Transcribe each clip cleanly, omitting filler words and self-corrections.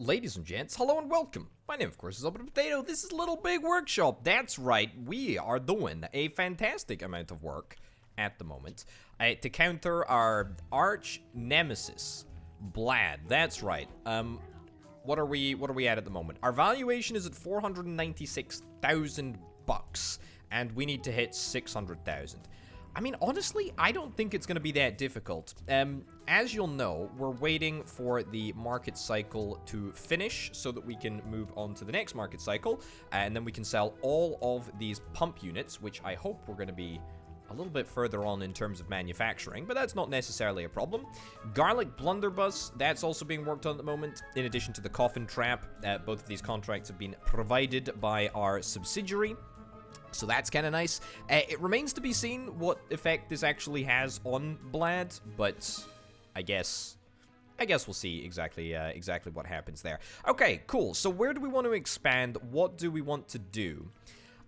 Ladies and gents, hello and welcome. My name, of course, is Open Potato. This is Little Big Workshop. That's right, we are doing a fantastic amount of work at the moment to counter our arch nemesis, Bladh. That's right. What are we at the moment? Our valuation is at 496,000 bucks, and we need to hit 600,000. I mean, honestly, I don't think it's going to be that difficult. As you'll know, we're waiting for the market cycle to finish so that we can move on to the next market cycle, and then we can sell all of these pump units, which I hope we're going to be a little bit further on in terms of manufacturing, but that's not necessarily a problem. Garlic blunderbuss, that's also being worked on at the moment, in addition to the coffin trap. Both of these contracts have been provided by our subsidiary. So that's kind of nice. It remains to be seen what effect this actually has on Bladh, but I guess we'll see exactly what happens there. Okay, cool. So where do we want to expand? What do we want to do?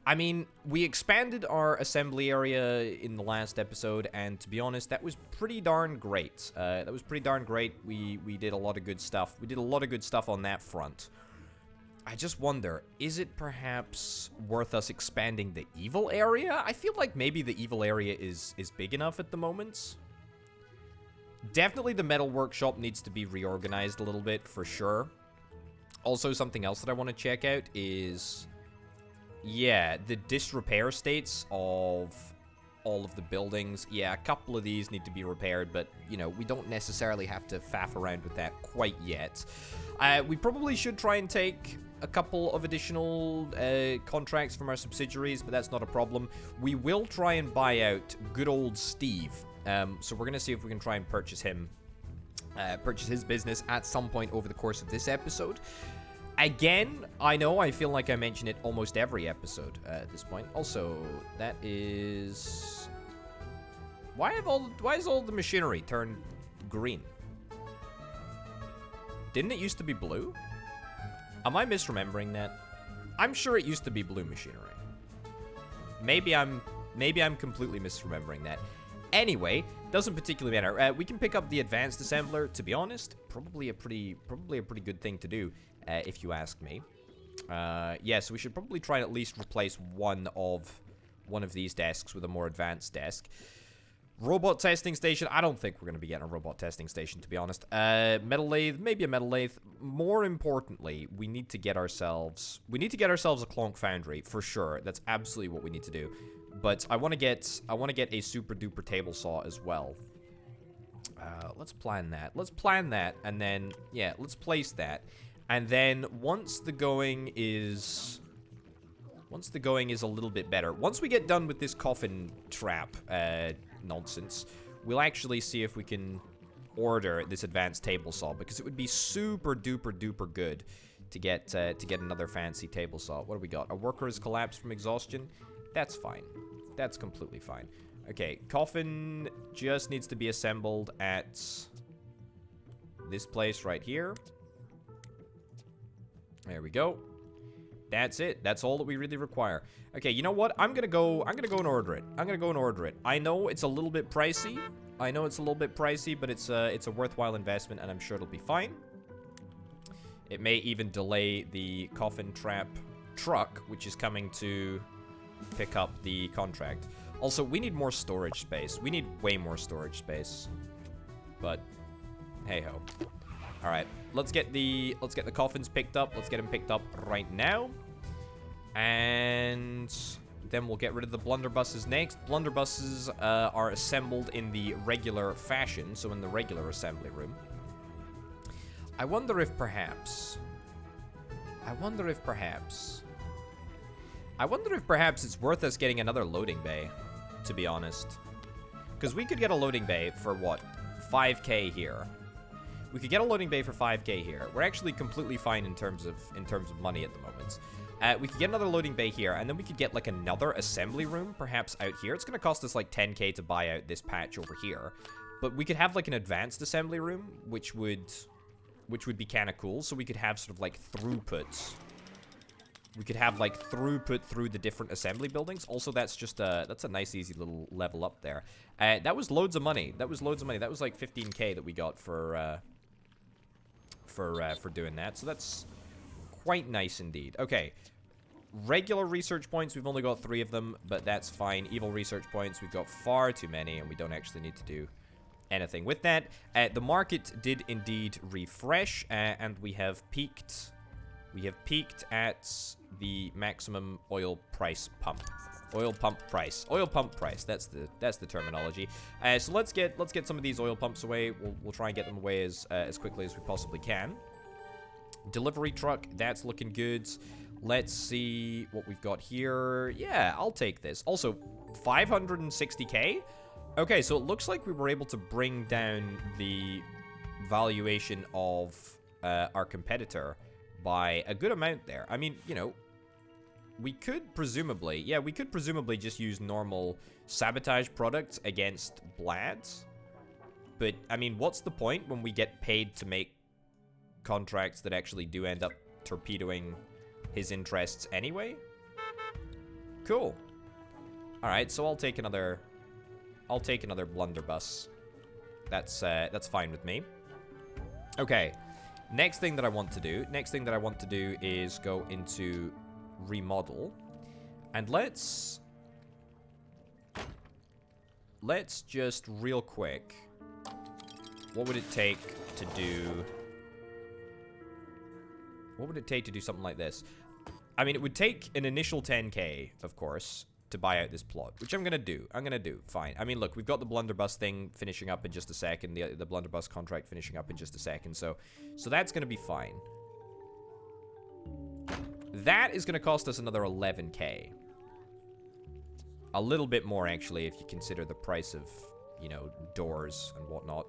I mean, we expanded our assembly area in the last episode, and to be honest, that was pretty darn great. We did a lot of good stuff. We did a lot of good stuff on that front. I just wonder, is it perhaps worth us expanding the evil area? I feel like maybe the evil area is big enough at the moment. Definitely the metal workshop needs to be reorganized a little bit, for sure. Also, something else that I want to check out is, yeah, the disrepair states of all of the buildings. Yeah, a couple of these need to be repaired, but, you know, we don't necessarily have to faff around with that quite yet. We probably should try and take a couple of additional contracts from our subsidiaries, but that's not a problem. We will try and buy out good old Steve. So we're going to see if we can try and purchase him, purchase his business at some point over the course of this episode. Again, I know I feel like I mention it almost every episode at this point. Also, that is... Why is all the machinery turned green? Didn't it used to be blue? Am I misremembering that? I'm sure it used to be blue machinery. Maybe I'm completely misremembering that. Anyway, doesn't particularly matter. We can pick up the advanced assembler. To be honest, probably a pretty good thing to do, if you ask me. Yeah, so we should probably try and at least replace one of these desks with a more advanced desk. Robot testing station. I don't think we're going to be getting a robot testing station, to be honest. Metal lathe, maybe a metal lathe. More importantly, we need to get ourselves a clonk foundry for sure. That's absolutely what we need to do. But I want to get a super duper table saw as well. Let's plan that, and then yeah, let's place that. And then once the going is a little bit better, once we get done with this coffin trap nonsense, we'll actually see if we can order this advanced table saw, because it would be super duper duper good to get another fancy table saw. What do we got? A worker has collapsed from exhaustion. That's fine. That's completely fine. Okay, coffin just needs to be assembled at this place right here. There we go. That's it. That's all that we really require. Okay, you know what? I'm gonna go and order it. I know it's a little bit pricey. But it's a worthwhile investment, and I'm sure it'll be fine. It may even delay the coffin trap truck, which is coming to pick up the contract. Also, we need more storage space. We need way more storage space. But hey ho. All right, let's get the coffins picked up. Let's get them picked up right now, and then we'll get rid of the blunderbusses next. Blunderbusses are assembled in the regular fashion, so in the regular assembly room. I wonder if perhaps it's worth us getting another loading bay, to be honest, because we could get a loading bay for what, 5K here. We could get a loading bay for 5K here. We're actually completely fine in terms of money at the moment. We could get another loading bay here, and then we could get like another assembly room, perhaps out here. It's going to cost us like 10K to buy out this patch over here, but we could have like an advanced assembly room, which would be kind of cool. So we could have sort of like throughput. We could have like throughput through the different assembly buildings. Also, that's a nice easy little level up there. That was loads of money. That was like 15K that we got for for doing that. So that's quite nice indeed. Okay. Regular research points, we've only got 3 of them, but that's fine. Evil research points, we've got far too many, and we don't actually need to do anything with that. The market did indeed refresh, and we have peaked. We have peaked at the maximum oil price pump. Oil pump price. Oil pump price. That's the terminology. So let's get some of these oil pumps away. We'll try and get them away as quickly as we possibly can. Delivery truck. That's looking good. Let's see what we've got here. Yeah, I'll take this. Also, 560k. Okay, so it looks like we were able to bring down the valuation of our competitor by a good amount there. I mean, you know, we could presumably just use normal sabotage products against Bladh. But, I mean, what's the point when we get paid to make contracts that actually do end up torpedoing his interests anyway? Cool. Alright, so I'll take another blunderbuss. That's fine with me. Okay. Next thing that I want to do is go into remodel. And let's just real quick, what would it take to do something like this? I mean, it would take an initial 10k, of course, to buy out this plot, which I'm gonna do. Fine. I mean, look, we've got the blunderbuss thing finishing up in just a second, the blunderbuss contract finishing up in just a second, so that's gonna be fine. That is gonna cost us another 11k. A little bit more, actually, if you consider the price of, you know, doors and whatnot.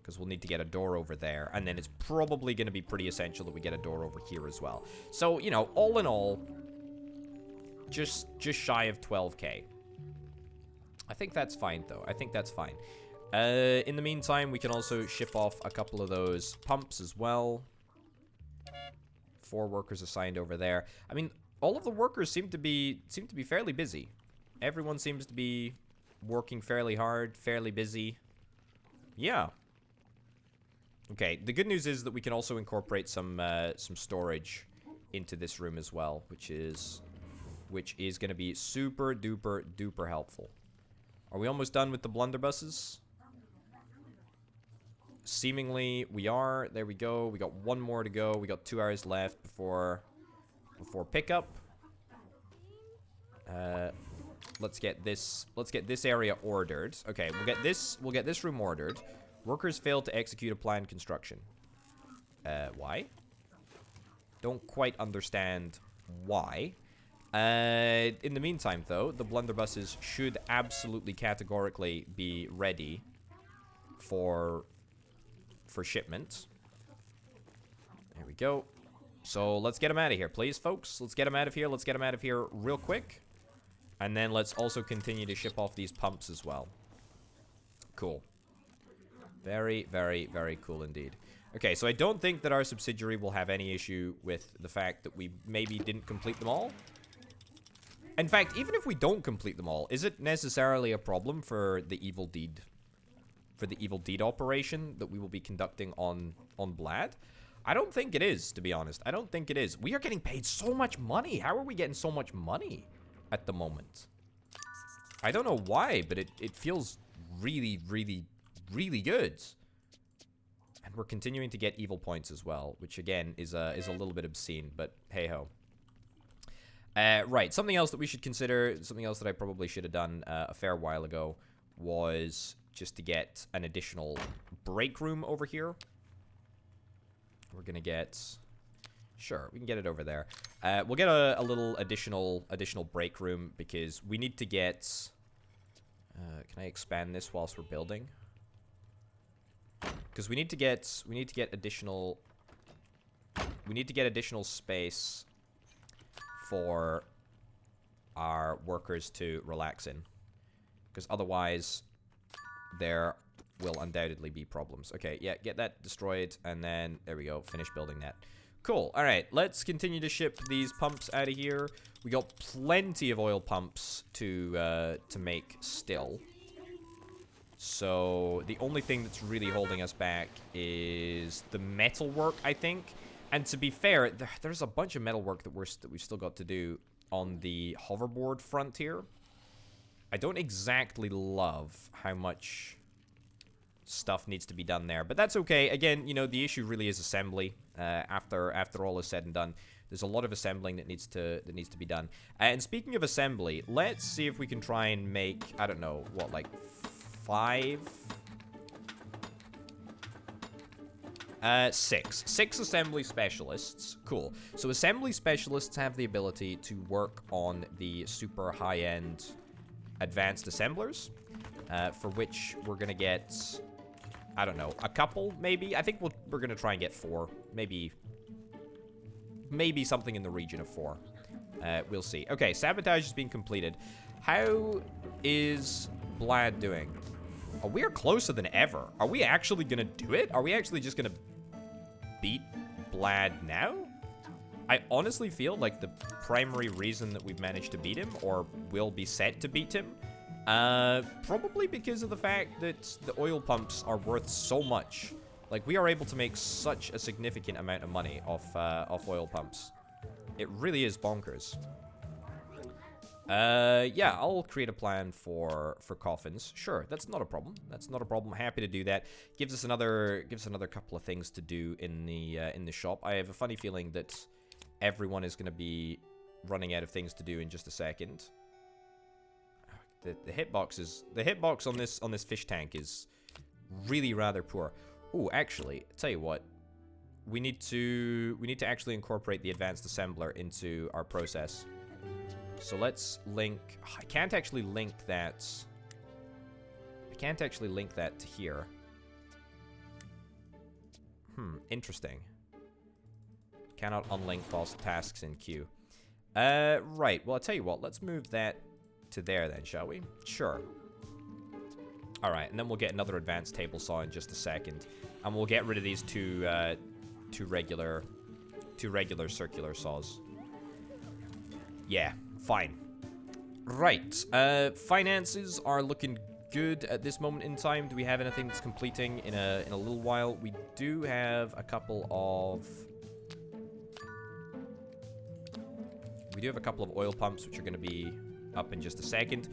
Because we'll need to get a door over there, and then it's probably going to be pretty essential that we get a door over here as well. So, you know, all in all, just shy of 12k. I think that's fine, though. I think that's fine. In the meantime, we can also ship off a couple of those pumps as well. 4 workers assigned over there. I mean, all of the workers seem to be fairly busy. Everyone seems to be working fairly hard, fairly busy. Yeah. Okay, the good news is that we can also incorporate some storage into this room as well, which is going to be super duper helpful. Are we almost done with the blunderbusses? Seemingly we are. There we go. We got 1 more to go. We got 2 hours left before pickup. Let's get this area ordered. Okay, we'll get this room ordered. Workers failed to execute a planned construction. Why? Don't quite understand why. In the meantime, though, the blunderbusses should absolutely categorically be ready for shipment. There we go. So let's get them out of here, please, folks. Let's get them out of here. Let's get them out of here real quick. And then let's also continue to ship off these pumps as well. Cool. Very, very, very cool indeed. Okay, so I don't think that our subsidiary will have any issue with the fact that we maybe didn't complete them all. In fact, even if we don't complete them all, is it necessarily a problem for the evil deed? For the evil deed operation that we will be conducting on Bladh? I don't think it is, to be honest. I don't think it is. We are getting paid so much money. How are we getting so much money at the moment? I don't know why, but it feels really, really, really good. And we're continuing to get evil points as well, which again is a little bit obscene, but hey ho. Right, something else that we should consider, something else that I probably should have done a fair while ago, was just to get an additional break room over here. We're gonna get, sure, we can get it over there. We'll get a little additional break room because we need to get. Can I expand this whilst we're building? Because we need to get additional space for our workers to relax in, because otherwise there will undoubtedly be problems. Okay, yeah, get that destroyed, and then there we go, finish building that. Cool. All right, let's continue to ship these pumps out of here. We got plenty of oil pumps to make still. So the only thing that's really holding us back is the metalwork, I think. And to be fair, there's a bunch of metalwork that we've still got to do on the hoverboard front here. I don't exactly love how much stuff needs to be done there, but that's okay. Again, you know, the issue really is assembly. After all is said and done, there's a lot of assembling that needs to be done. And speaking of assembly, let's see if we can try and make, I don't know, what, like 6 assembly specialists. Cool. So assembly specialists have the ability to work on the super high-end advanced assemblers, for which we're gonna get, I don't know, a couple, maybe. I think we're gonna try and get 4. Maybe something in the region of 4. We'll see. Okay, sabotage has been completed. How is Bladh doing? Oh, we are closer than ever. Are we actually gonna do it? Are we actually just gonna beat Bladh now? I honestly feel like the primary reason that we've managed to beat him, or will be set to beat him, probably because of the fact that the oil pumps are worth so much. Like, we are able to make such a significant amount of money off oil pumps. It really is bonkers. Yeah, I'll create a plan for coffins. Sure, that's not a problem. That's not a problem. Happy to do that. Gives us another couple of things to do in the shop. I have a funny feeling that everyone is going to be running out of things to do in just a second. The hitbox on this fish tank is really rather poor. Oh, actually, tell you what, we need to actually incorporate the advanced assembler into our process. So let's link. I can't actually link that to here. Interesting. Cannot unlink false tasks in queue. Right. Well, I'll tell you what. Let's move that to there then, shall we? Sure. All right, and then we'll get another advanced table saw in just a second, and we'll get rid of these two regular circular saws. Yeah, fine. Right. Finances are looking good at this moment in time. Do we have anything that's completing in a little while? We do have a couple of oil pumps, which are going to be up in just a second.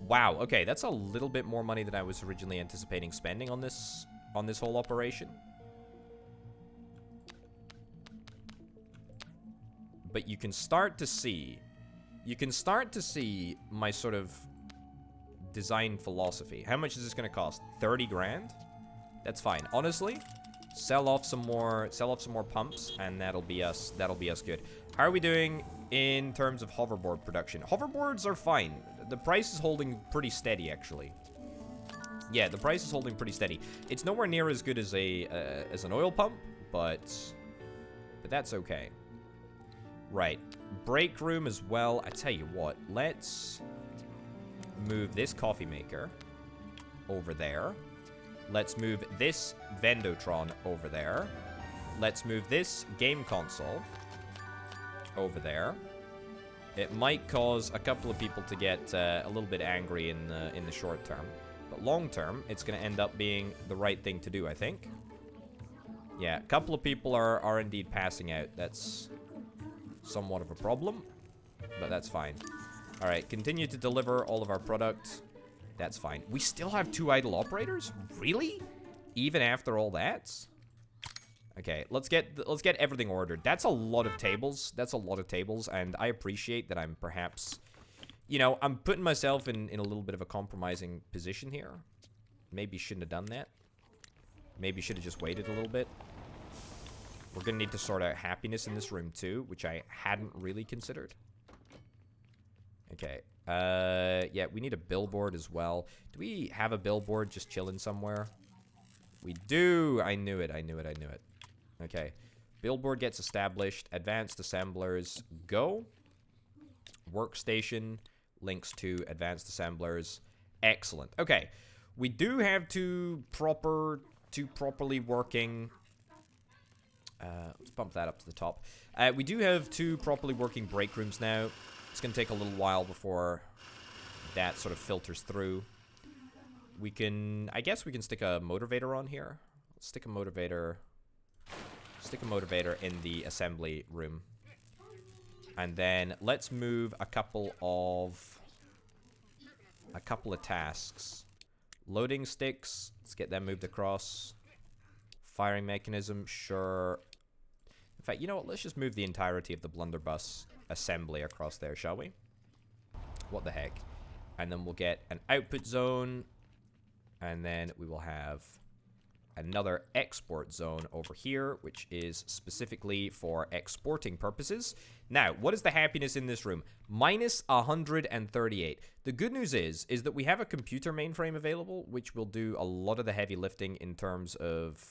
Wow, okay, that's a little bit more money than I was originally anticipating spending on this whole operation. But you can start to see my sort of design philosophy. How much is this going to cost? 30 grand? That's fine. Honestly, sell off some more pumps, and that'll be us good. How are we doing in terms of hoverboard production? Hoverboards are fine. The price is holding pretty steady, actually. Yeah, the price is holding pretty steady. It's nowhere near as good as an oil pump, but that's okay. Right. Break room as well. I tell you what, let's move this coffee maker over there. Let's move this Vendotron over there. Let's move this game console over there. It might cause a couple of people to get a little bit angry in the short term, but long term, it's going to end up being the right thing to do, I think. Yeah, a couple of people are indeed passing out. That's somewhat of a problem, but that's fine. All right, continue to deliver all of our product. That's fine. We still have 2 idle operators? Really? Even after all that? Okay, let's get everything ordered. That's a lot of tables. That's a lot of tables, and I appreciate that I'm perhaps, you know, I'm putting myself in a little bit of a compromising position here. Maybe shouldn't have done that. Maybe should have just waited a little bit. We're gonna need to sort out happiness in this room too, which I hadn't really considered. Okay. Yeah, we need a billboard as well. Do we have a billboard just chilling somewhere? We do. I knew it. Okay. Billboard gets established. Advanced assemblers go. Workstation links to advanced assemblers. Excellent. Okay. We do have two properly working. Let's bump that up to the top. We do have 2 properly working break rooms now. It's going to take a little while before that sort of filters through. We can, I guess we can stick a motivator on here. Let's stick a motivator. Stick a motivator in the assembly room. And then let's move a couple of tasks. Loading sticks, let's get them moved across. Firing mechanism, sure. In fact, you know what? Let's just move the entirety of the blunderbuss assembly across there, shall we? What the heck? And then we'll get an output zone. And then we will have another export zone over here, which is specifically for exporting purposes. Now, what is the happiness in this room? Minus 138. The good news is that we have a computer mainframe available, which will do a lot of the heavy lifting in terms of...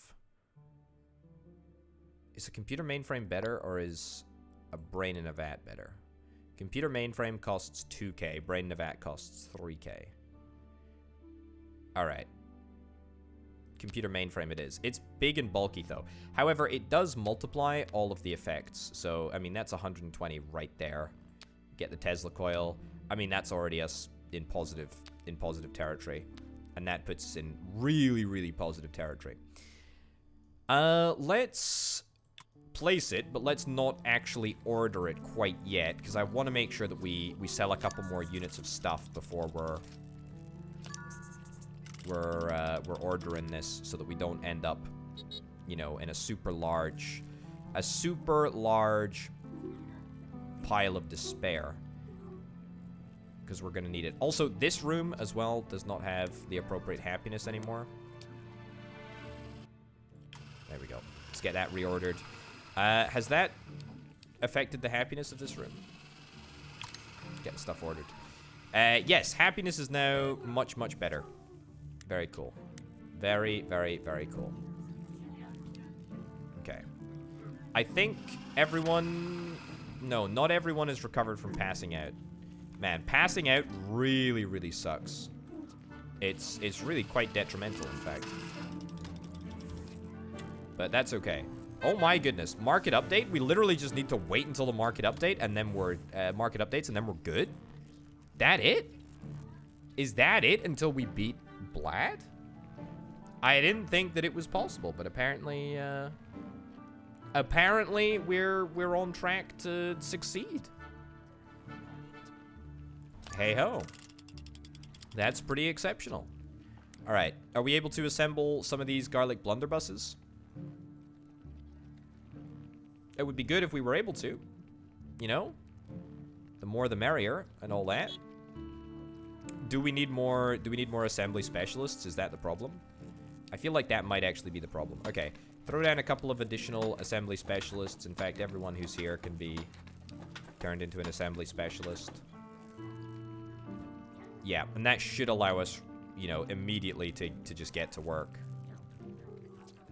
Is a computer mainframe better, or is a brain in a vat better? Computer mainframe costs 2k, brain in a vat costs 3k. Alright. Computer mainframe it is. It's big and bulky though. However, it does multiply all of the effects. So, I mean, that's 120 right there. Get the Tesla coil. I mean, that's already us in positive territory. And that puts us in really, really positive territory. Let's place it, but let's not actually order it quite yet, because I want to make sure that we sell a couple more units of stuff before we're ordering this, so that we don't end up, you know, in a super large pile of despair, because we're gonna need it. Also, this room as well does not have the appropriate happiness anymore. There we go. Let's get that reordered. Has that affected the happiness of this room? Get the stuff ordered. Yes, happiness is now much, much better. Very cool. Very, very, very cool. Okay. I think everyone... No, not everyone has recovered from passing out. Man, passing out really, really sucks. It's really quite detrimental, in fact. But that's okay. Oh my goodness. Market update? We literally just need to wait until the market update, and then we're... market updates, and then we're good? That it? Is that it until we beat Bladh? I didn't think that it was possible, but apparently, apparently we're on track to succeed. Hey-ho. That's pretty exceptional. All right. Are we able to assemble some of these garlic blunderbusses? It would be good if we were able to. You know? The more the merrier and all that. Do we need more assembly specialists? Is that the problem? I feel like that might actually be the problem. Okay. Throw down a couple of additional assembly specialists. In fact, everyone who's here can be turned into an assembly specialist. Yeah, and that should allow us, you know, immediately to just get to work.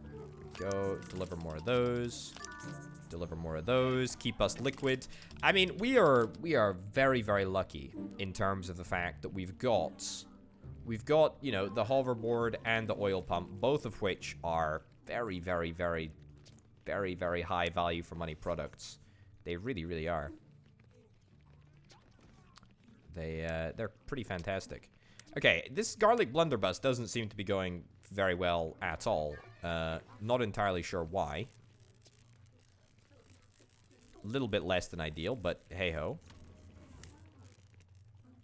There we go. Deliver more of those. Deliver more of those. Keep us liquid. I mean, we are very, very lucky in terms of the fact that we've got, you know, the hoverboard and the oil pump, both of which are very, very, very, very, very high value for money products. They really, really are. They're pretty fantastic. Okay, this garlic blunderbuss doesn't seem to be going very well at all. Not entirely sure why. A little bit less than ideal, but hey-ho.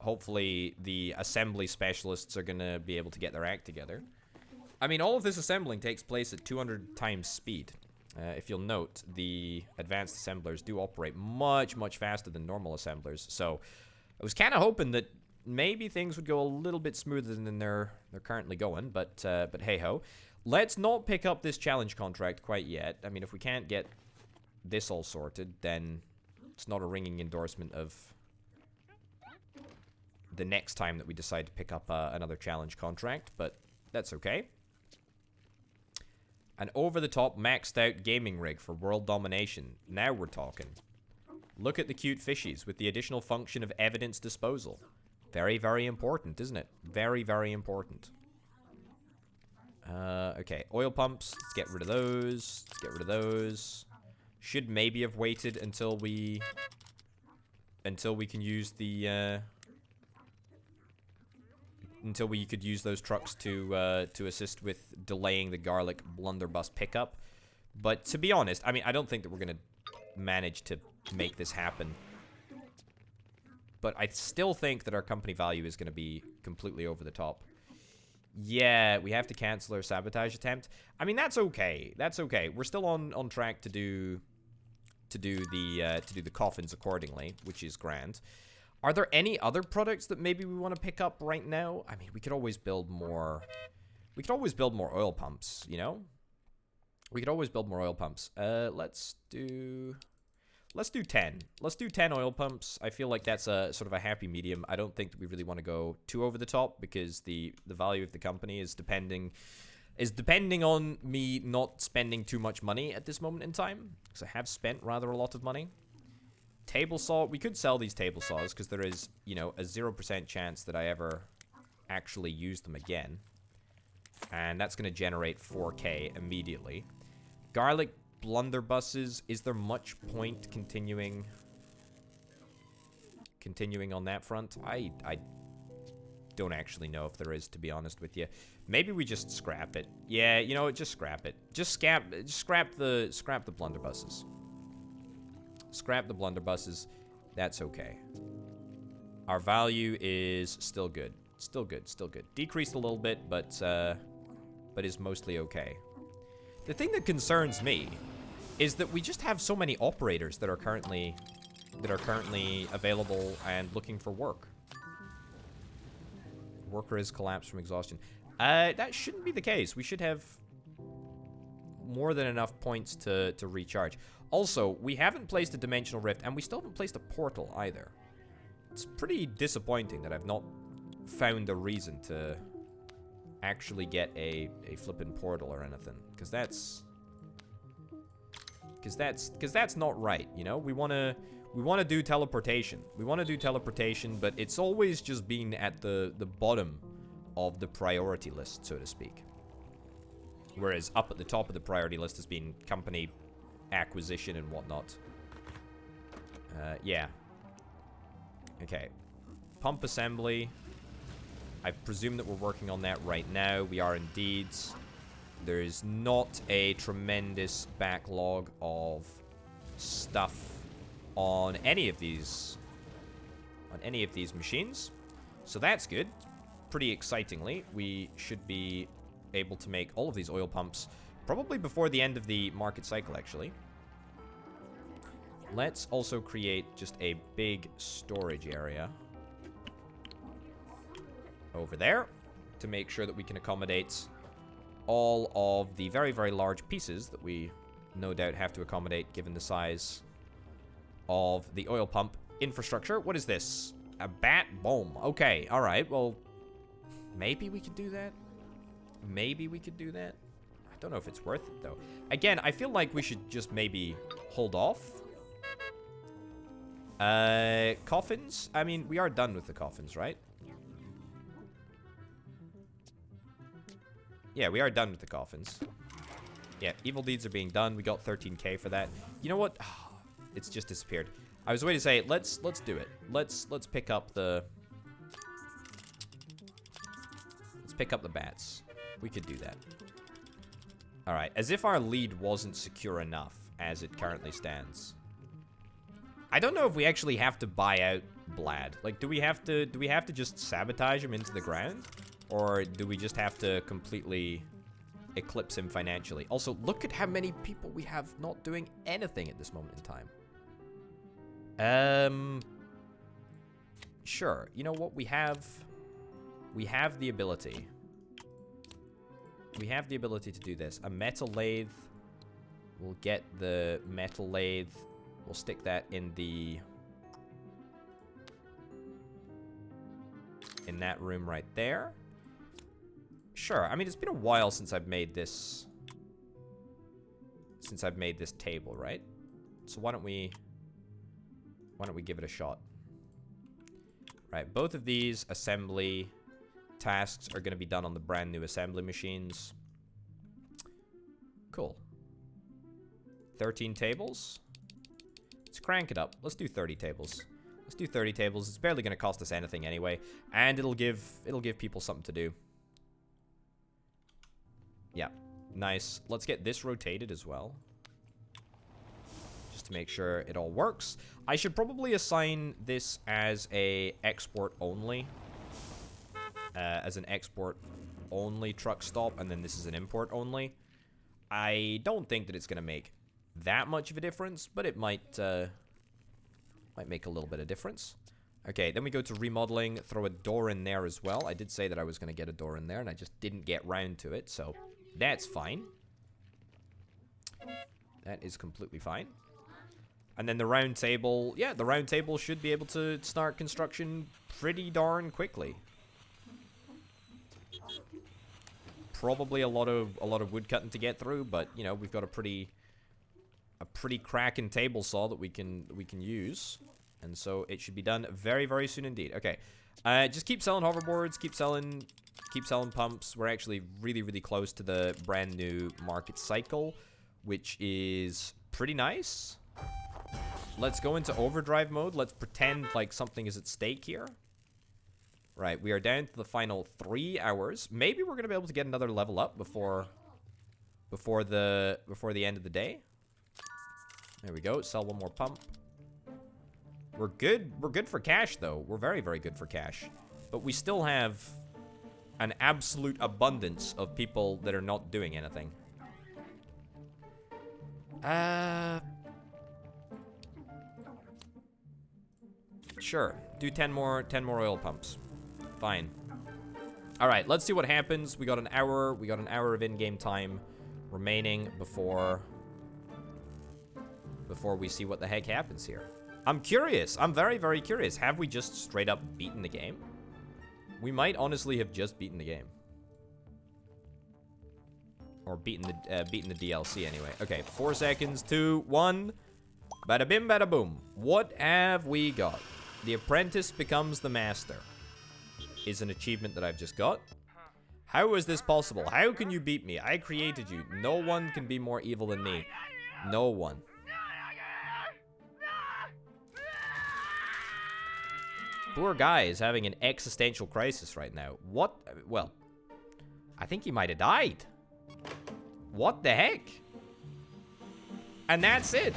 Hopefully the assembly specialists are going to be able to get their act together. I mean, all of this assembling takes place at 200 times speed. If you'll note, the advanced assemblers do operate much, much faster than normal assemblers. So I was kind of hoping that maybe things would go a little bit smoother than they're currently going, but hey-ho. Let's not pick up this challenge contract quite yet. I mean, if we can't get this all sorted, then it's not a ringing endorsement of the next time that we decide to pick up another challenge contract, but that's okay. An over-the-top maxed out gaming rig for world domination. Now we're talking. Look at the cute fishies with the additional function of evidence disposal. Very, very important, isn't it? Very, very important. Okay, oil pumps. Let's get rid of those. Let's get rid of those. Should maybe have waited until we can use the until we could use those trucks to assist with delaying the garlic blunderbuss pickup. But to be honest, I mean, I don't think that we're gonna manage to make this happen. But I still think that our company value is gonna be completely over the top. Yeah, we have to cancel our sabotage attempt. I mean, that's okay. That's okay. We're still on track to do the coffins accordingly, which is grand. Are there any other products that maybe we want to pick up right now? I mean, we could always build more. We could always build more oil pumps, you know? We could always build more oil pumps. Let's do 10. Let's do 10 oil pumps. I feel like that's a sort of a happy medium. I don't think that we really want to go too over the top because the value of the company is depending on me not spending too much money at this moment in time, because I have spent rather a lot of money. Table saw, we could sell these table saws because there is, you know, a 0% chance that I ever actually use them again. And that's going to generate 4K immediately. Garlic blunderbusses, is there much point continuing on that front? I don't actually know if there is, to be honest with you. Maybe we just scrap it. Yeah, you know what, just scrap it. Just scrap the blunderbusses. Scrap the blunderbusses. That's okay. Our value is still good. Still good, still good. Decreased a little bit, but is mostly okay. The thing that concerns me is that we just have so many operators that are currently available and looking for work. Worker has collapsed from exhaustion. That shouldn't be the case. We should have more than enough points to recharge. Also, we haven't placed a dimensional rift, and we still haven't placed a portal either. It's pretty disappointing that I've not found a reason to actually get a flippin' portal or anything, because that's not right, you know? We want to do teleportation. We want to do teleportation, but it's always just been at the bottom of the priority list, so to speak. Whereas up at the top of the priority list has been company acquisition and whatnot. Yeah. Okay. Pump assembly. I presume that we're working on that right now. We are indeed. There is not a tremendous backlog of stuff on any of these machines. So that's good. Pretty excitingly, we should be able to make all of these oil pumps probably before the end of the market cycle, actually. Let's also create just a big storage area over there to make sure that we can accommodate all of the very, very large pieces that we no doubt have to accommodate given the size of the oil pump infrastructure. What is this? A bat bomb. Okay, all right. Well, maybe we could do that. Maybe we could do that. I don't know if it's worth it, though. Again, I feel like we should just maybe hold off. Coffins? I mean, we are done with the coffins, right? Yeah, we are done with the coffins. Yeah, evil deeds are being done. We got 13K for that. You know what? Oh, it's just disappeared. I was waiting to say, let's do it. Let's pick up the bats. We could do that. All right, as if our lead wasn't secure enough as it currently stands. I don't know if we actually have to buy out Bladh. Like, do we have to just sabotage him into the ground? Or do we just have to completely eclipse him financially? Also, look at how many people we have not doing anything at this moment in time. Sure. You know what? We have the ability. We have the ability to do this. A metal lathe. We'll get the metal lathe. We'll stick that in that room right there. Sure. I mean, it's been a while since I've made this table, right? So why don't we give it a shot? Right, both of these assembly tasks are going to be done on the brand new assembly machines. Cool. 13 tables. Let's crank it up. Let's do 30 tables. Let's do 30 tables. It's barely going to cost us anything anyway, and it'll give people something to do. Yeah, nice. Let's get this rotated as well, just to make sure it all works. I should probably assign this as a export only, as an export only truck stop, and then this is an import only. I don't think that it's going to make that much of a difference, but it might make a little bit of difference. Okay, then we go to remodeling, throw a door in there as well. I did say that I was going to get a door in there, and I just didn't get round to it, so that's fine. That is completely fine. And then the round table, yeah, the round table should be able to start construction pretty darn quickly. Probably a lot of wood cutting to get through, but you know, we've got a pretty cracking table saw that we can use, and so it should be done very, very soon indeed. Okay, just keep selling hoverboards, keep selling pumps. We're actually really, really close to the brand new market cycle, which is pretty nice. Let's go into overdrive mode. Let's pretend like something is at stake here. Right, we are down to the final 3 hours. Maybe we're gonna be able to get another level up before the end of the day. There we go. Sell one more pump. We're good. We're good for cash, though. We're very, very good for cash. But we still have an absolute abundance of people that are not doing anything. Sure. Do 10 more oil pumps. Fine. All right, let's see what happens. We got an hour. We got an hour of in-game time remaining before we see what the heck happens here. I'm curious. I'm very, very curious. Have we just straight up beaten the game? We might honestly have just beaten the game. Or beaten the DLC anyway. Okay, 4 seconds, 2, 1. Bada bim, bada boom. What have we got? The apprentice becomes the master. Is an achievement that I've just got. How is this possible? How can you beat me? I created you. No one can be more evil than me. No one. Poor guy is having an existential crisis right now. What? Well, I think he might have died. What the heck? And that's it.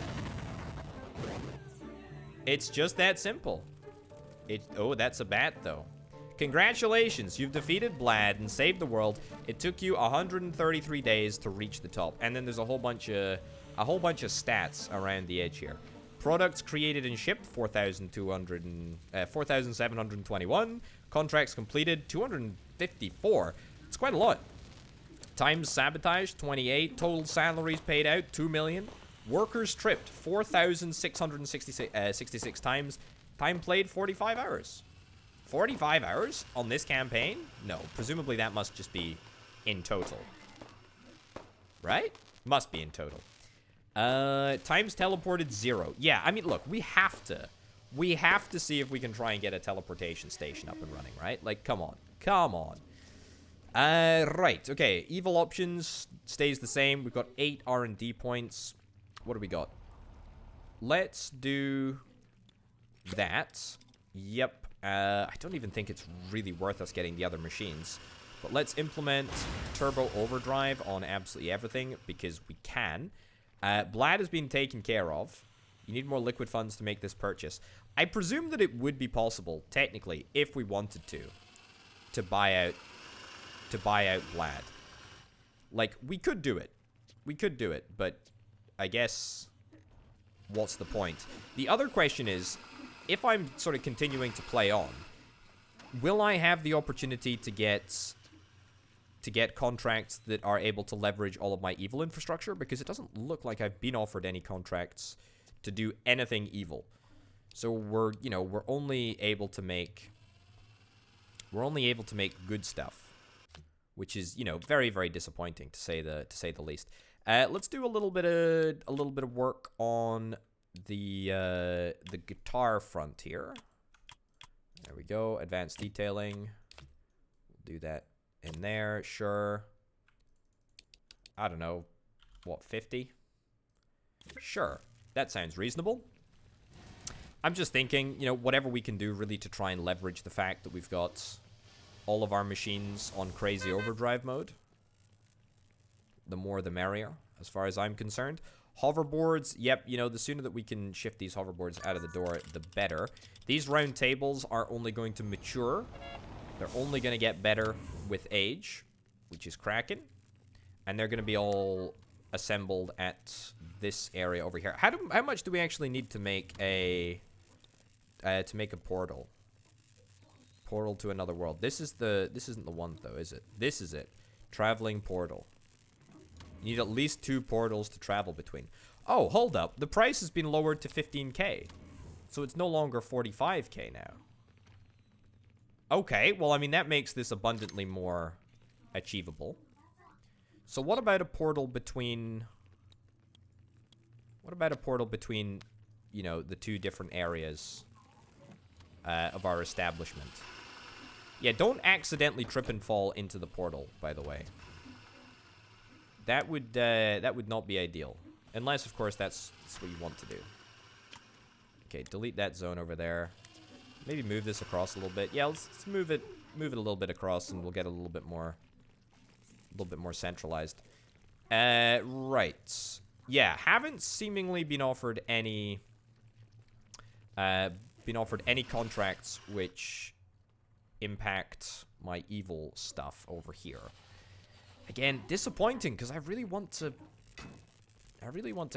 It's just that simple. Oh, that's a bat, though. Congratulations, you've defeated Bladh and saved the world. It took you 133 days to reach the top. And then there's a whole bunch of stats around the edge here. Products created and shipped 4,721. Contracts completed 254. It's quite a lot. Times sabotage 28. Total salaries paid out 2 million. Workers tripped 4,666 times. Time played 45 hours. 45 hours on this campaign? No, presumably that must just be in total. Right? Must be in total. Times teleported 0. Yeah, I mean, look, we have to see if we can try and get a teleportation station up and running, right? Like, come on. Come on. Right, okay. Evil options stays the same. We've got 8 R&D points. What do we got? Let's do that. Yep. I don't even think it's really worth us getting the other machines. But let's implement turbo overdrive on absolutely everything because we can. Bladh has been taken care of. You need more liquid funds to make this purchase. I presume that it would be possible, technically, if we wanted to buy out Bladh. Like, we could do it. We could do it, but I guess what's the point? The other question is, if I'm sort of continuing to play on, will I have the opportunity to get contracts that are able to leverage all of my evil infrastructure? Because it doesn't look like I've been offered any contracts to do anything evil. So we're only able to make good stuff, which is, very, very disappointing to say the least. Let's do a little bit of work on the guitar front here. There we go. Advanced detailing. We'll do that in there. Sure. I don't know. What, 50? Sure. That sounds reasonable. I'm just thinking, you know, whatever we can do really to try and leverage the fact that we've got all of our machines on crazy overdrive mode. The more the merrier, as far as I'm concerned. Hoverboards, yep, you know, the sooner that we can shift these hoverboards out of the door, the better. These round tables are only going to mature. They're only going to get better with age, which is cracking. And they're going to be all assembled at this area over here. How much do we actually need to make a portal? Portal to another world. This isn't the one though, is it? This is it. Traveling portal. You need at least 2 portals to travel between. Oh, hold up. The price has been lowered to 15k. So it's no longer 45k now. Okay, well, I mean, that makes this abundantly more achievable. So what about a portal between... What about a portal between, you know, the 2 different areas of our establishment? Yeah, don't accidentally trip and fall into the portal, by the way. That would not be ideal. Unless, of course, that's what you want to do. Okay, delete that zone over there. Maybe move this across a little bit. Yeah, let's move it a little bit across, and we'll get a little bit more centralized. Right. Yeah, haven't seemingly been offered any contracts which impact my evil stuff over here. Again, disappointing, because I really want to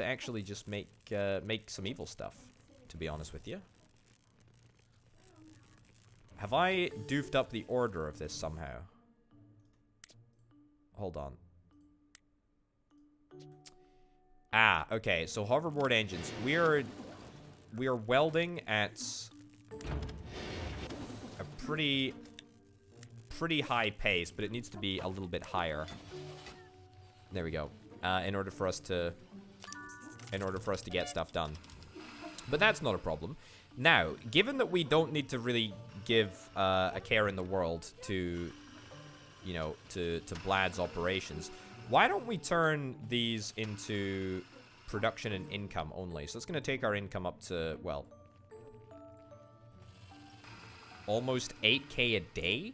actually just make some evil stuff, to be honest with you. Have I doofed up the order of this somehow? Hold on. Ah, okay, so hoverboard engines. We are welding at a pretty high pace, but it needs to be a little bit higher. There we go. In order for us to get stuff done. But that's not a problem. Now, given that we don't need to really give a care in the world to, you know, to Bladh's operations, why don't we turn these into production and income only? So it's going to take our income up to, well, almost 8k a day?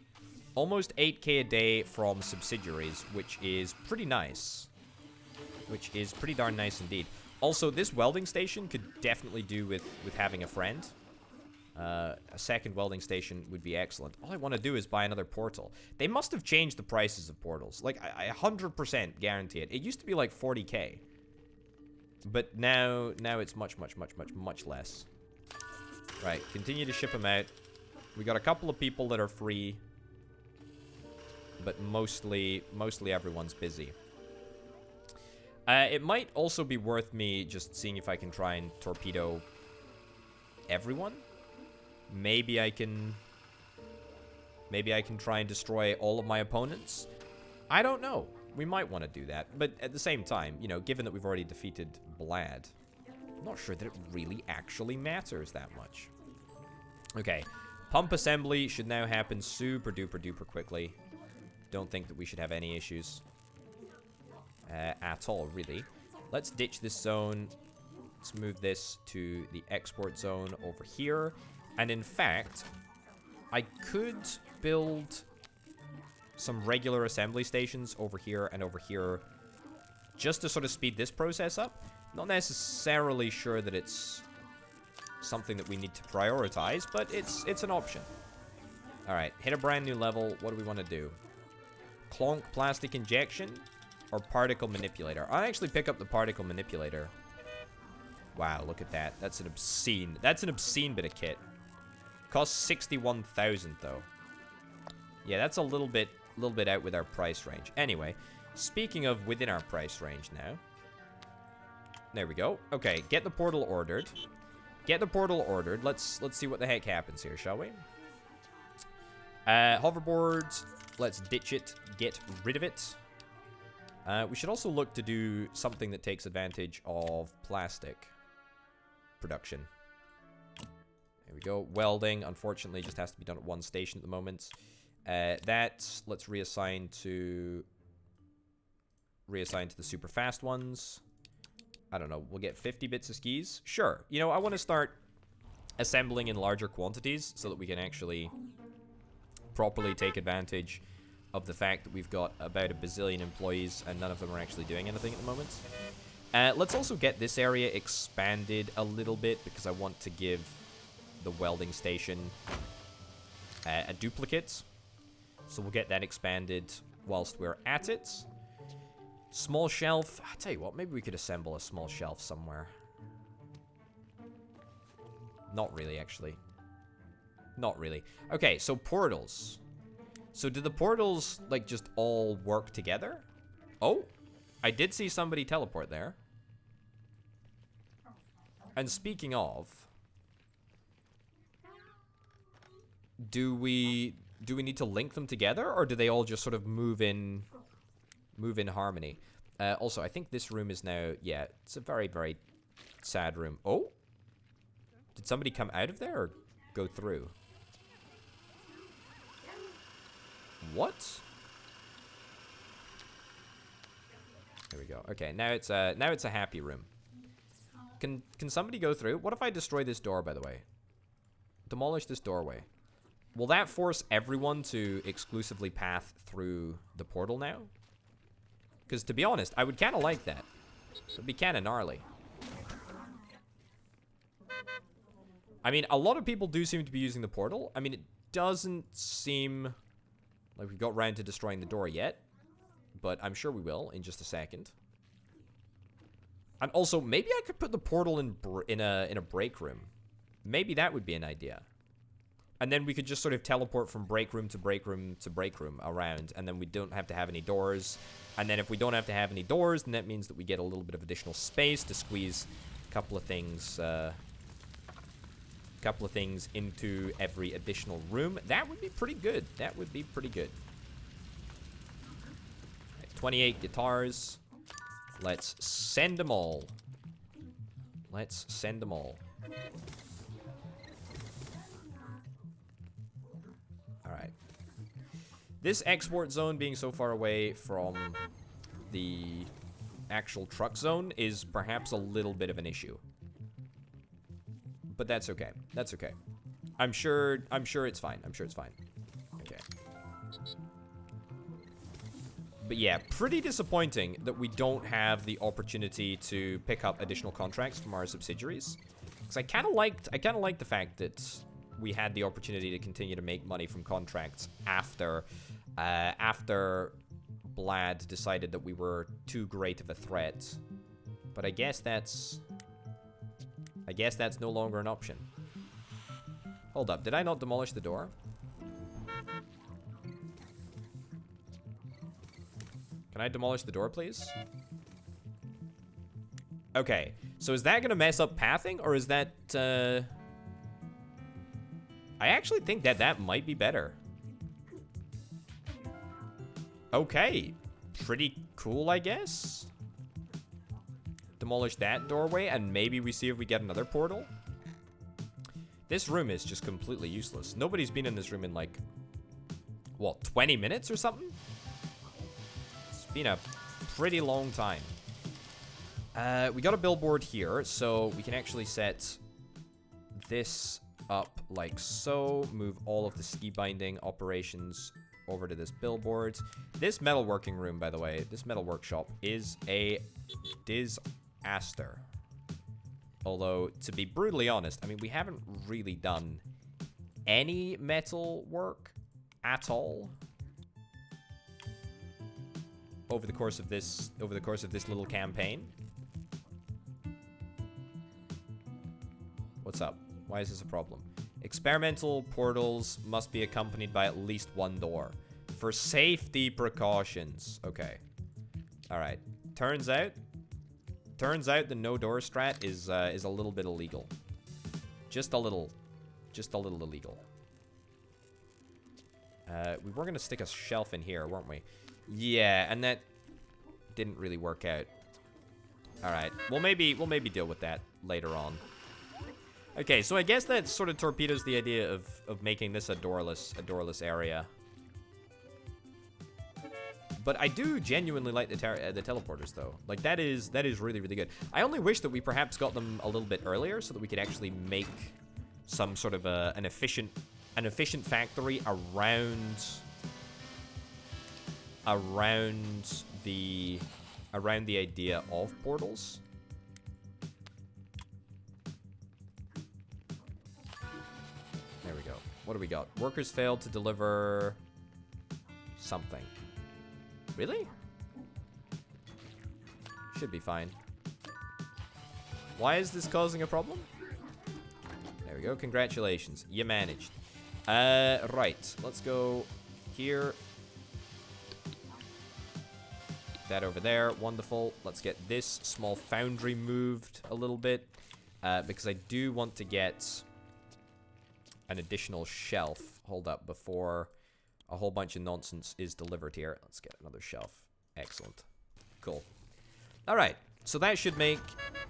Almost 8k a day from subsidiaries, which is pretty nice. Which is pretty darn nice indeed. Also, this welding station could definitely do with having a friend. A second welding station would be excellent. All I want to do is buy another portal. They must have changed the prices of portals. Like, I 100% guarantee it. It used to be like 40k. But now it's much less. Right, continue to ship them out. We got a couple of people that are free. But mostly everyone's busy. It might also be worth me just seeing if I can try and torpedo everyone. Maybe I can try and destroy all of my opponents. I don't know. We might want to do that. But at the same time, you know, given that we've already defeated Bladh, I'm not sure that it really actually matters that much. Okay. Pump assembly should now happen super duper duper quickly. Don't think that we should have any issues at all, really. Let's ditch this zone. Let's move this to the export zone over here. And in fact, I could build some regular assembly stations over here and over here just to sort of speed this process up. Not necessarily sure that it's something that we need to prioritize, but it's an option. All right, hit a brand new level. What do we want to do? Clonk plastic injection or particle manipulator? I'll actually pick up the particle manipulator. Wow, look at that. That's an obscene bit of kit. Costs 61,000 though. Yeah, that's a little bit out with our price range. Anyway, speaking of within our price range now. There we go. Okay, get the portal ordered. Get the portal ordered. Let's see what the heck happens here, shall we? Hoverboards. Let's ditch it. Get rid of it. We should also look to do something that takes advantage of plastic production. There we go. Welding, unfortunately, just has to be done at one station at the moment. Let's reassign to the super fast ones. I don't know. We'll get 50 bits of skis. Sure. You know, I want to start assembling in larger quantities so that we can actually properly take advantage of the fact that we've got about a bazillion employees and none of them are actually doing anything at the moment. Let's also get this area expanded a little bit because I want to give the welding station a duplicate. So we'll get that expanded whilst we're at it. Small shelf. I tell you what, maybe we could assemble a small shelf somewhere. Not really, actually. Not really. Okay, so portals. So do the portals, like, just all work together? Oh, I did see somebody teleport there. And speaking of, do we need to link them together, or do they all just sort of move in harmony? Also, I think this room is now, yeah, it's a very, very sad room. Oh, did somebody come out of there or go through? What? There we go. Okay, now it's a happy room. Can somebody go through? What if I destroy this door, by the way? Demolish this doorway. Will that force everyone to exclusively path through the portal now? Because to be honest, I would kind of like that. It would be kind of gnarly. I mean, a lot of people do seem to be using the portal. I mean, it doesn't seem like we got round to destroying the door yet, but I'm sure we will in just a second. And also, maybe I could put the portal in a break room. Maybe that would be an idea. And then we could just sort of teleport from break room to break room to break room around, and then we don't have to have any doors. And then if we don't have to have any doors, then that means that we get a little bit of additional space to squeeze a couple of things into every additional room. That would be pretty good. That would be pretty good. Right, 28 guitars. Let's send them all. Let's send them all. Alright. This export zone being so far away from the actual truck zone is perhaps a little bit of an issue. But that's okay. That's okay. I'm sure it's fine. I'm sure it's fine. Okay. But yeah, pretty disappointing that we don't have the opportunity to pick up additional contracts from our subsidiaries. Because I kind of liked the fact that we had the opportunity to continue to make money from contracts after Bladh decided that we were too great of a threat. But I guess that's no longer an option. Hold up, did I not demolish the door? Can I demolish the door, please? Okay, so is that gonna mess up pathing, or is that, I actually think that might be better. Okay, pretty cool, I guess. Demolish that doorway, and maybe we see if we get another portal. This room is just completely useless. Nobody's been in this room in, like, what, 20 minutes or something? It's been a pretty long time. We got a billboard here, so we can actually set this up like so. Move all of the ski binding operations over to this billboard. This metalworking room, by the way, this metal workshop is a disaster. Although, to be brutally honest, I mean, we haven't really done any metal work at all over the course of this little campaign. What's up? Why is this a problem? Experimental portals must be accompanied by at least one door for safety precautions. Okay. All right. Turns out the no door strat is a little bit illegal. Just a little illegal. We were gonna stick a shelf in here, weren't we? Yeah, and that didn't really work out. All right. We'll maybe deal with that later on. Okay, so I guess that sort of torpedoes the idea of making this a doorless area. But I do genuinely like the teleporters, though. Like, that is really, really good. I only wish that we perhaps got them a little bit earlier so that we could actually make some sort of an efficient factory around the idea of portals. There we go. What do we got? Workers failed to deliver something. Really? Should be fine. Why is this causing a problem? There we go. Congratulations. You managed. Right. Let's go here. That over there. Wonderful. Let's get this small foundry moved a little bit. Because I do want to get an additional shelf. Hold up. Before a whole bunch of nonsense is delivered here. Let's get another shelf. Excellent. Cool. All right. So that should make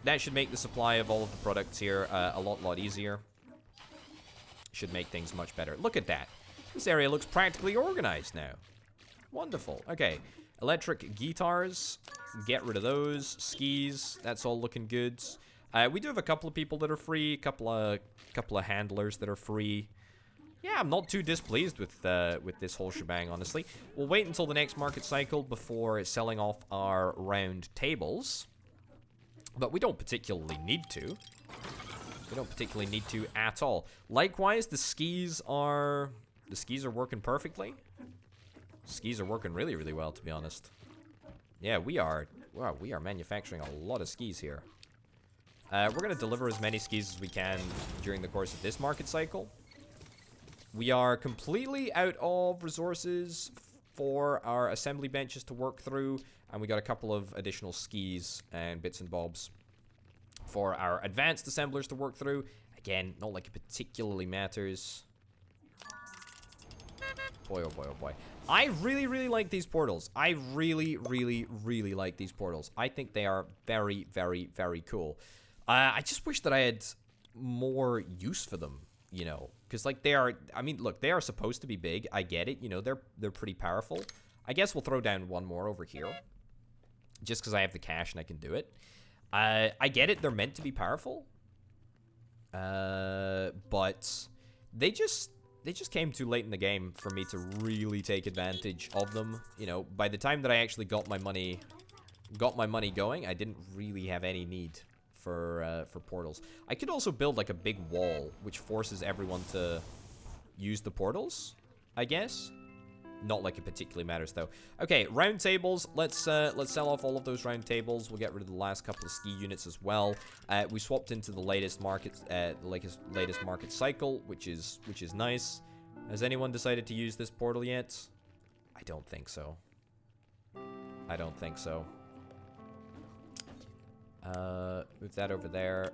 the supply of all of the products here a lot easier. Should make things much better. Look at that. This area looks practically organized now. Wonderful. Okay. Electric guitars. Get rid of those. Skis. That's all looking good. We do have a couple of people that are free. A couple of handlers that are free. Yeah, I'm not too displeased with this whole shebang, honestly. We'll wait until the next market cycle before selling off our round tables. But we don't particularly need to. We don't particularly need to at all. Likewise, the skis are working perfectly. Skis are working really, really well, to be honest. Yeah, we are manufacturing a lot of skis here. We're going to deliver as many skis as we can during the course of this market cycle. We are completely out of resources for our assembly benches to work through, and we got a couple of additional skis and bits and bobs for our advanced assemblers to work through. Again, not like it particularly matters. Boy, oh boy, oh boy. I really, really like these portals. I really, really, really like these portals. I think they are very, very, very cool. I just wish that I had more use for them, you know. Because, like, they are... I mean, look, they are supposed to be big. I get it. You know, they're pretty powerful. I guess we'll throw down one more over here. Just because I have the cash and I can do it. I get it. They're meant to be powerful. But they just came too late in the game for me to really take advantage of them. You know, by the time that I actually got my money going, I didn't really have any need for portals. I could also build like a big wall which forces everyone to use the portals, I guess. Not like it particularly matters though. Okay, round tables. Let's sell off all of those round tables. We'll get rid of the last couple of ski units as well. We swapped into the latest market cycle, which is nice. Has anyone decided to use this portal yet? I don't think so. I don't think so. Move that over there.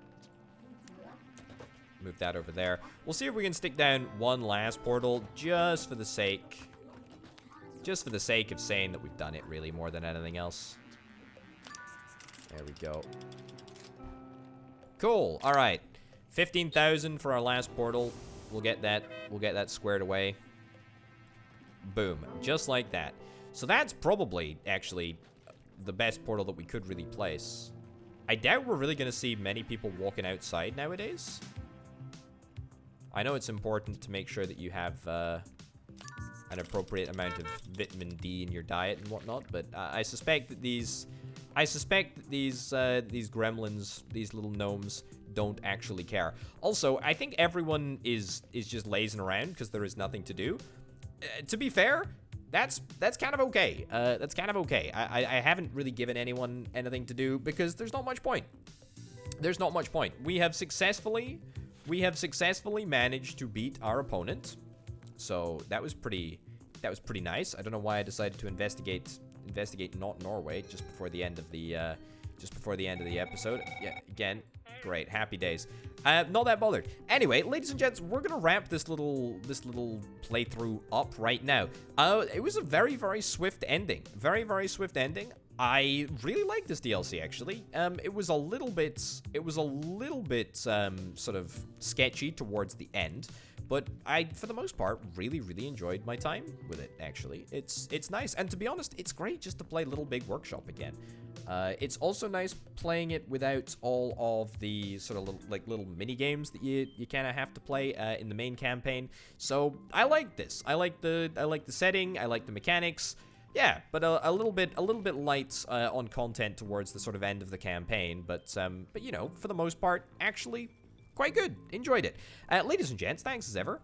Move that over there. We'll see if we can stick down one last portal just for the sake of saying that we've done it, really, more than anything else. There we go. Cool. All right. 15,000 for our last portal. We'll get that squared away. Boom. Just like that. So that's probably actually the best portal that we could really place. I doubt we're really going to see many people walking outside nowadays. I know it's important to make sure that you have an appropriate amount of vitamin D in your diet and whatnot, but I suspect that these gremlins, these little gnomes, don't actually care. Also, I think everyone is just lazing around because there is nothing to do. To be fair, that's kind of okay. That's kind of okay. I haven't really given anyone anything to do because there's not much point. There's not much point. We have successfully managed to beat our opponent. So that was pretty nice. I don't know why I decided to investigate not Norway just before the end of the episode. Yeah, again, great, happy days. Not that bothered. Anyway, ladies and gents, we're gonna wrap this little playthrough up right now. It was a very, very swift ending. Very, very swift ending. I really like this DLC actually. It was a little bit sort of sketchy towards the end, but I, for the most part, really, really enjoyed my time with it, actually. It's nice, and to be honest, it's great just to play Little Big Workshop again. It's also nice playing it without all of the sort of little mini games that you kind of have to play in the main campaign. So I like this. I like the setting. I like the mechanics. Yeah, but a little bit light on content towards the sort of end of the campaign. But you know, for the most part, actually quite good. Enjoyed it. Ladies and gents, thanks as ever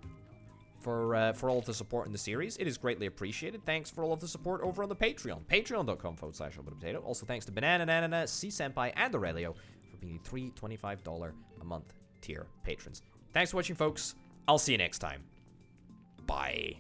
for all of the support in the series. It is greatly appreciated. Thanks for all of the support over on the Patreon. Patreon.com/OverPotato. Also thanks to Banana, C-Senpai, and Aurelio for being the $3.25 a month tier patrons. Thanks for watching, folks. I'll see you next time. Bye.